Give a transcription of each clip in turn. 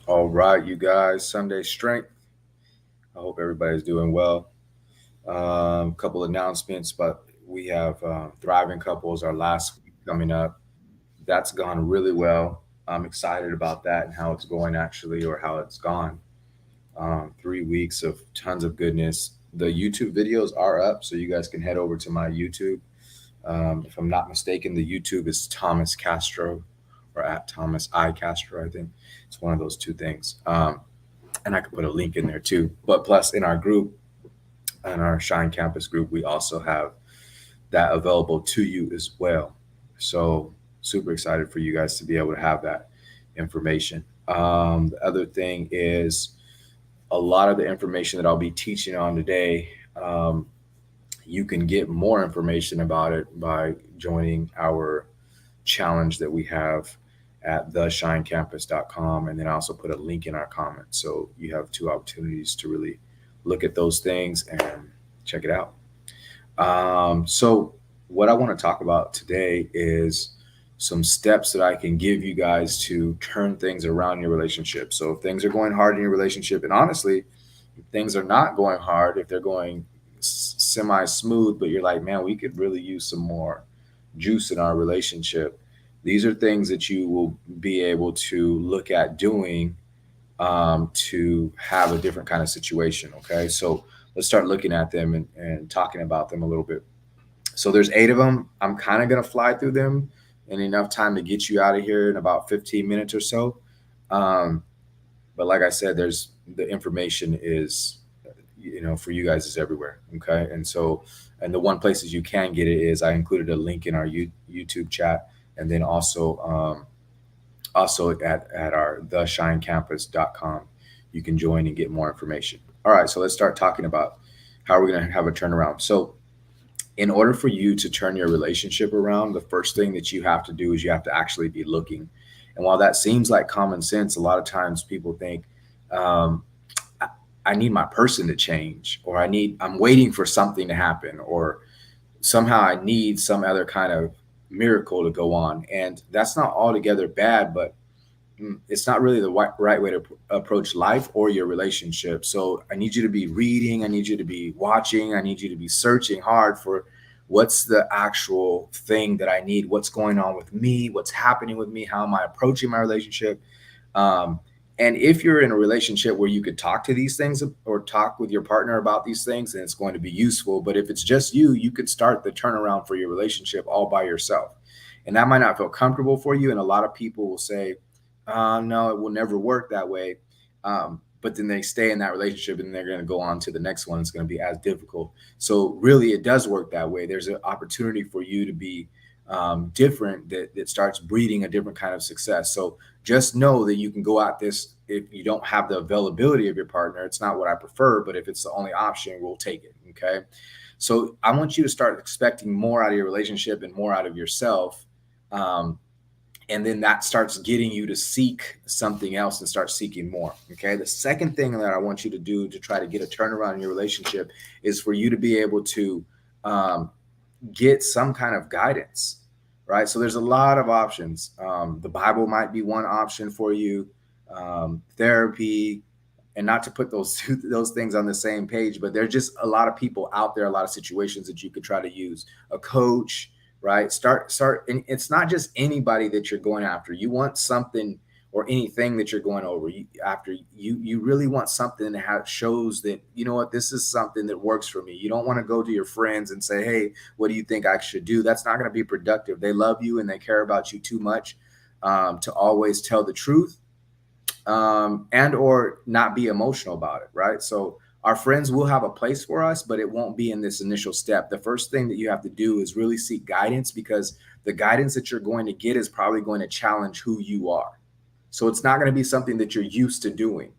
All right, you guys, Sunday Strength. I hope everybody's doing well. Couple announcements, but we have Thriving Couples, our last week coming up. That's gone really well. I'm excited about that and how it's going, actually, or how it's gone. 3 weeks of tons of goodness. The YouTube videos are up, so you guys can head over to my YouTube. If I'm not mistaken, the YouTube is Thomas Castro or at Thomas I Castro, I think. It's one of those two things. And I could put a link in there too. But plus, in our group, in our Shine Campus group, we also have that available to you as well. So, super excited for you guys to be able to have that information. The other thing is a lot of the information that I'll be teaching on today. Um, you can get more information about it by joining our challenge that we have at theshinecampus.com. And then I also put a link in our comments. So you have two opportunities to really look at those things and check it out. So, what I want to talk about today is some steps that I can give you guys to turn things around in your relationship. So, if things are going hard in your relationship, and honestly, if things are not going hard, if they're going semi smooth, but you're like, man, we could really use some more juice in our relationship, these are things that you will be able to look at doing to have a different kind of situation. Okay, so let's start looking at them and talking about them a little bit. So there's 8 of them. I'm kind of gonna fly through them in enough time to get you out of here in about 15 minutes or so. Um, but like I said, there's the information is, for you guys is everywhere. Okay, and so and the one places you can get it is I included a link in our YouTube chat, and then also at our theshinecampus.com. You can join and get more information. All right, so let's start talking about how we're going to have a turnaround. So, in order for you to turn your relationship around, the first thing that you have to do is you have to actually be looking. And while that seems like common sense, a lot of times people think, um, I, I need my person to change, or I'm waiting for something to happen, or somehow I need some other kind of miracle to go on. And that's not altogether bad, but it's not really the right way to approach life or your relationship. So I need you to be reading, I need you to be watching, I need you to be searching hard for what's the actual thing that I need, what's going on with me, what's happening with me, how am I approaching my relationship. Um, and if you're in a relationship where you could talk to these things or talk with your partner about these things, then it's going to be useful. But if it's just you, you could start the turnaround for your relationship all by yourself. And that might not feel comfortable for you. And a lot of people will say, no, it will never work that way. But then they stay in that relationship and they're going to go on to the next one. It's going to be as difficult. So really, it does work that way. There's an opportunity for you to be different that starts breeding a different kind of success. So just know that you can go at this if you don't have the availability of your partner. It's not what I prefer, but if it's the only option, we'll take it. Okay. So I want you to start expecting more out of your relationship and more out of yourself. Um, and then that starts getting you to seek something else and start seeking more. Okay, the second thing that I want you to do to try to get a turnaround in your relationship is for you to be able to um, get some kind of guidance, right? So there's a lot of options. The Bible might be one option for you, therapy, and not to put those things on the same page, but there's just a lot of people out there, a lot of situations that you could try to use. A coach, right? Start, and it's not just anybody that you're going after. You want something or anything that you're going over after. You really want something that shows that, you know what, this is something that works for me. You don't want to go to your friends and say, hey, what do you think I should do? That's not going to be productive. They love you and they care about you too much to always tell the truth, and or not be emotional about it, right? So our friends will have a place for us, but it won't be in this initial step. The first thing that you have to do is really seek guidance, because the guidance that you're going to get is probably going to challenge who you are. So it's not going to be something that you're used to doing.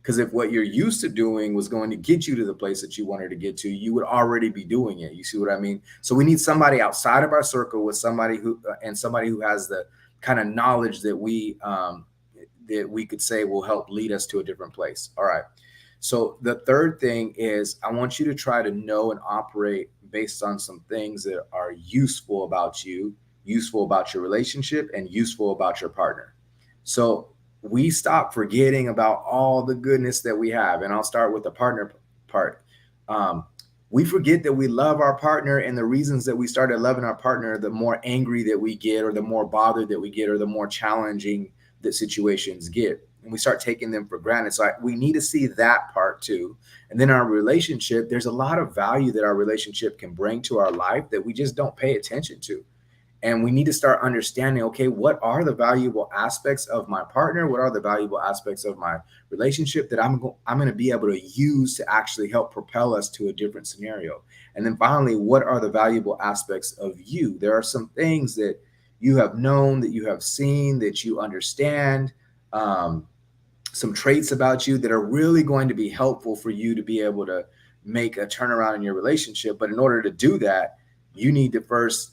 Because if what you're used to doing was going to get you to the place that you wanted to get to, you would already be doing it. You see what I mean? So we need somebody outside of our circle, with somebody who has the kind of knowledge that we could say will help lead us to a different place. All right. So the third thing is I want you to try to know and operate based on some things that are useful about you, useful about your relationship, and useful about your partner. So we stop forgetting about all the goodness that we have. And I'll start with the partner part. Um, we forget that we love our partner, and the reasons that we started loving our partner, the more angry that we get, or the more bothered that we get, or the more challenging that situations get. And we start taking them for granted. So we need to see that part too. And then our relationship, there's a lot of value that our relationship can bring to our life that we just don't pay attention to. And we need to start understanding, okay, what are the valuable aspects of my partner? What are the valuable aspects of my relationship that I'm going to be able to use to actually help propel us to a different scenario? And then finally, what are the valuable aspects of you? There are some things that you have known, that you have seen, that you understand, some traits about you that are really going to be helpful for you to be able to make a turnaround in your relationship. But in order to do that, you need to first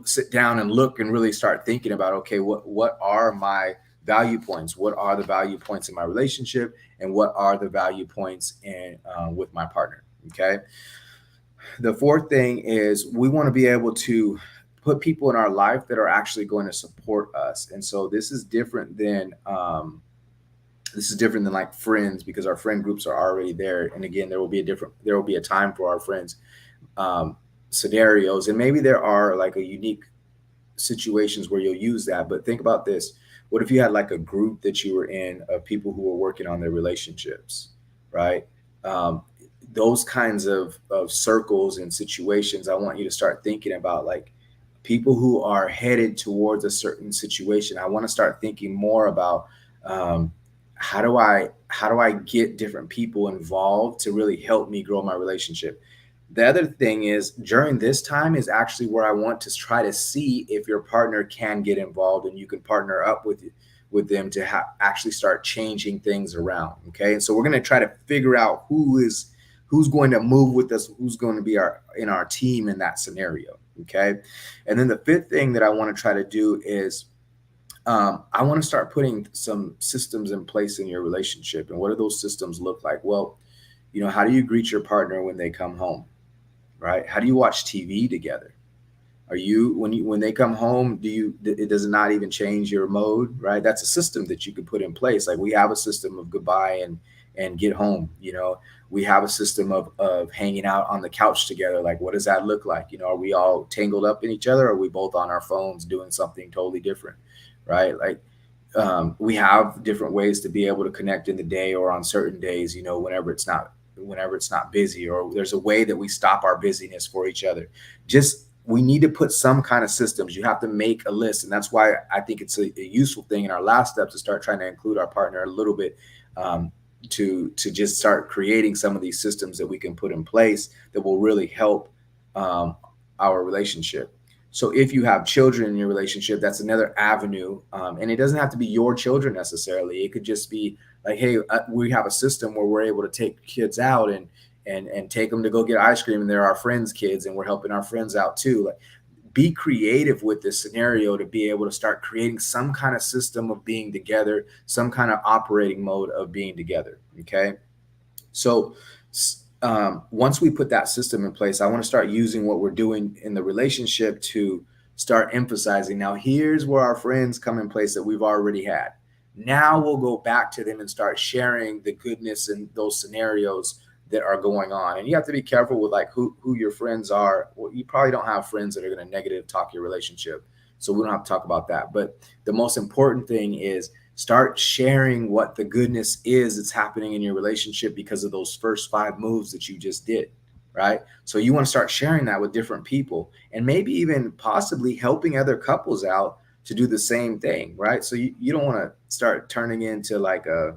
sit down and look and really start thinking about, okay, what are my value points? What are the value points in my relationship, and what are the value points in with my partner? Okay. The fourth thing is we want to be able to put people in our life that are actually going to support us. And so this is different than like friends, because our friend groups are already there. And again, there will be a time for our friends um, scenarios, and maybe there are like a unique situations where you'll use that. But think about this: what if you had like a group that you were in of people who were working on their relationships, right? um, those kinds of circles and situations, I want you to start thinking about, like, people who are headed towards a certain situation. I want to start thinking more about, um, how do I get different people involved to really help me grow my relationship. The other thing is, during this time is actually where I want to try to see if your partner can get involved, and you can partner up with them to actually start changing things around. Okay, and so we're going to try to figure out who's going to move with us, who's going to be our team in that scenario. Okay, and then the fifth thing that I want to try to do is, I want to start putting some systems in place in your relationship. And what do those systems look like? Well, how do you greet your partner when they come home, right? How do you watch TV together? Are you when they come home, it does not even change your mode, right? That's a system that you could put in place. Like, we have a system of goodbye and get home. We have a system of hanging out on the couch together. Like, what does that look like? Are we all tangled up in each other, or are we both on our phones doing something totally different, right? Like, we have different ways to be able to connect in the day or on certain days, whenever it's not busy, or there's a way that we stop our busyness for each other. Just, we need to put some kind of systems. You have to make a list. And that's why I think it's a useful thing in our last step to start trying to include our partner a little bit, to just start creating some of these systems that we can put in place that will really help um, our relationship. So if you have children in your relationship, that's another avenue. And it doesn't have to be your children necessarily. It could just be like, hey, we have a system where we're able to take kids out and take them to go get ice cream, and they're our friends' kids, and we're helping our friends out too. Like, be creative with this scenario to be able to start creating some kind of system of being together, some kind of operating mode of being together. Okay. So once we put that system in place, I want to start using what we're doing in the relationship to start emphasizing. Now, here's where our friends come in place that we've already had. Now we'll go back to them and start sharing the goodness in those scenarios that are going on. And you have to be careful with, like, who your friends are. Well, you probably don't have friends that are going to negative talk your relationship, so we don't have to talk about that. But the most important thing is, start sharing what the goodness is that's happening in your relationship because of those first 5 moves that you just did, right? So you want to start sharing that with different people, and maybe even possibly helping other couples out to do the same thing, right? So you don't want to start turning into like a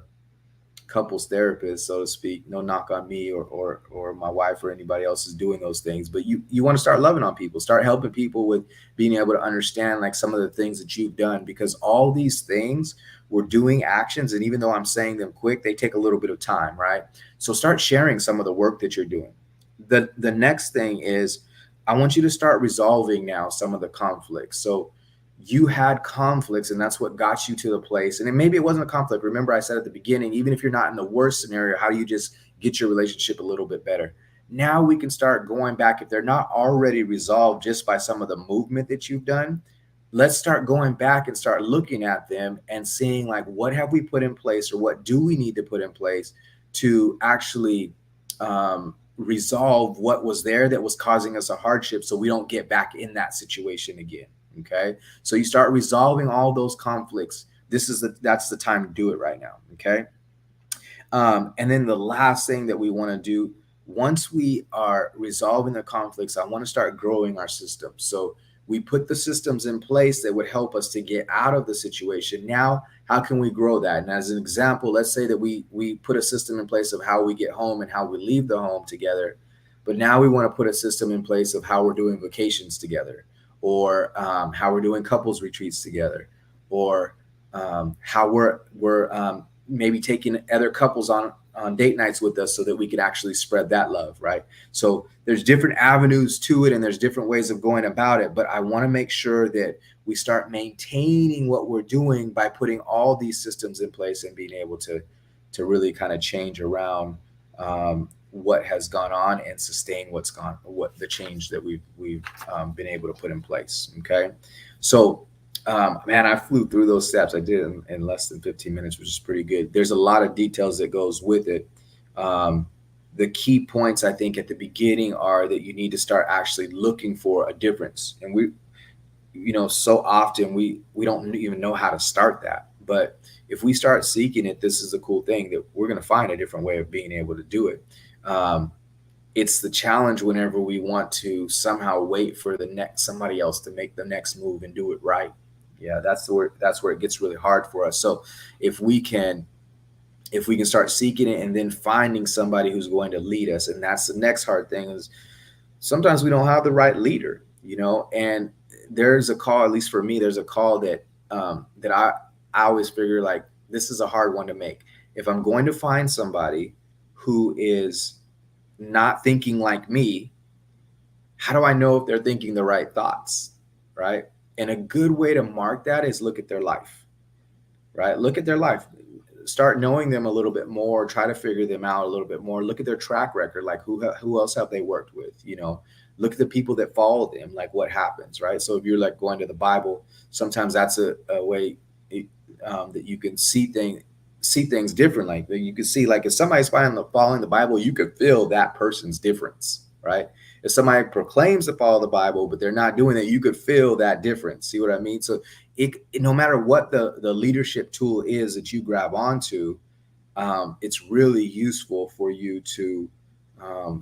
couples therapist, so to speak. No knock on me or my wife or anybody else is doing those things, but you want to start loving on people, start helping people with being able to understand, like, some of the things that you've done, because all these things, we're doing actions, and even though I'm saying them quick, they take a little bit of time, right? So start sharing some of the work that you're doing. The next thing is, I want you to start resolving now some of the conflicts. So you had conflicts, and that's what got you to the place. And maybe it wasn't a conflict. Remember, I said at the beginning, even if you're not in the worst scenario, how do you just get your relationship a little bit better? Now we can start going back, if they're not already resolved just by some of the movement that you've done. let's start going back and start looking at them and seeing like what have we put in place or what do we need to put in place to actually resolve what was there that was causing us a hardship so we don't get back in that situation again. Okay, so you start resolving all those conflicts. That's the time to do it right now. Okay. And then the last thing that we want to do, once we are resolving the conflicts, I want to start growing our systems. So we put the systems in place that would help us to get out of the situation. Now, how can we grow that? And as an example, let's say that we put a system in place of how we get home and how we leave the home together. But now we want to put a system in place of how we're doing vacations together, or how we're doing couples retreats together, or how we're maybe taking other couples on date nights with us so that we could actually spread that love, right? So there's different avenues to it and there's different ways of going about it, but I want to make sure that we start maintaining what we're doing by putting all these systems in place and being able to really kind of change around what has gone on and sustain what the change that we've been able to put in place. Okay, so man, I flew through those steps. I did in less than 15 minutes, which is pretty good. There's a lot of details that goes with it. The key points I think at the beginning are that you need to start actually looking for a difference. And so often we don't even know how to start that. But if we start seeking it, this is a cool thing that we're going to find a different way of being able to do it. It's the challenge whenever we want to somehow wait for somebody else to make the next move and do it right. Yeah, that's where it gets really hard for us. So if we can start seeking it and then finding somebody who's going to lead us, and that's the next hard thing, is sometimes we don't have the right leader, and there's a call, at least for me, there's a call that I always figure like this is a hard one to make. If I'm going to find somebody who is not thinking like me, how do I know if they're thinking the right thoughts, right? And a good way to mark that is look at their life, right? Look at their life. Start knowing them a little bit more. Try to figure them out a little bit more. Look at their track record. Like who else have they worked with? Look at the people that follow them. Like what happens, right? So if you're like going to the Bible, sometimes that's a way that you can see things differently. Like you can see, like if somebody's following the Bible, you could feel that person's difference, right? If somebody proclaims to follow the Bible, but they're not doing it, you could feel that difference. See what I mean? So no matter what the leadership tool is that you grab onto, it's really useful for you to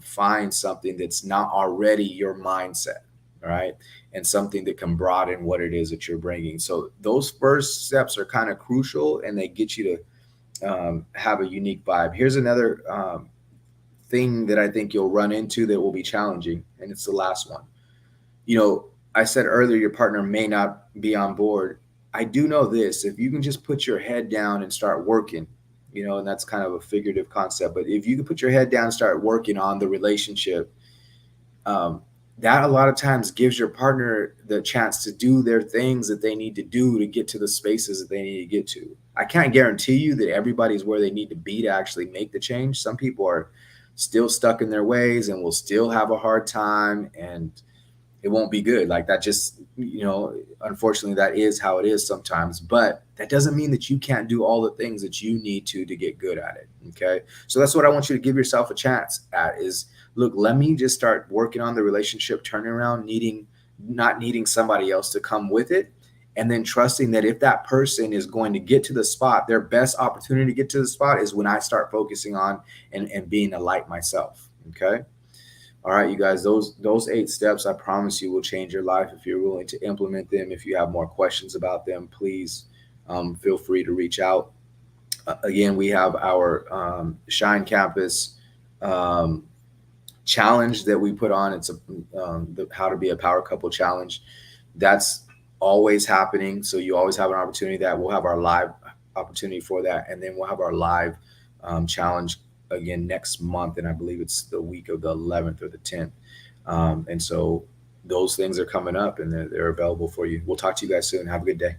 find something that's not already your mindset, right? And something that can broaden what it is that you're bringing. So those first steps are kind of crucial, and they get you to have a unique vibe. Here's another thing that I think you'll run into that will be challenging, and it's the last one. I said earlier your partner may not be on board. I do know this: if you can just put your head down and start working, and that's kind of a figurative concept, but if you can put your head down and start working on the relationship, that a lot of times gives your partner the chance to do their things that they need to do to get to the spaces that they need to get to. I can't guarantee you that everybody's where they need to be to actually make the change. Some people are still stuck in their ways and will still have a hard time, and it won't be good. Like that just, unfortunately that is how it is sometimes, but that doesn't mean that you can't do all the things that you need to get good at it. Okay. So that's what I want you to give yourself a chance at is, look, let me just start working on the relationship turnaround, not needing somebody else to come with it. And then trusting that if that person is going to get to the spot, their best opportunity to get to the spot is when I start focusing on and being a light myself. Okay. All right, you guys, those 8 steps, I promise you, will change your life if you're willing to implement them. If you have more questions about them, please feel free to reach out. Again, we have our Shine Campus challenge that we put on. It's the How to Be a Power Couple challenge. That's always happening. So you always have an opportunity that we'll have our live opportunity for that. And then we'll have our live challenge again next month, and I believe it's the week of the 11th or the 10th. And so those things are coming up, and they're available for you. We'll talk to you guys soon. Have a good day.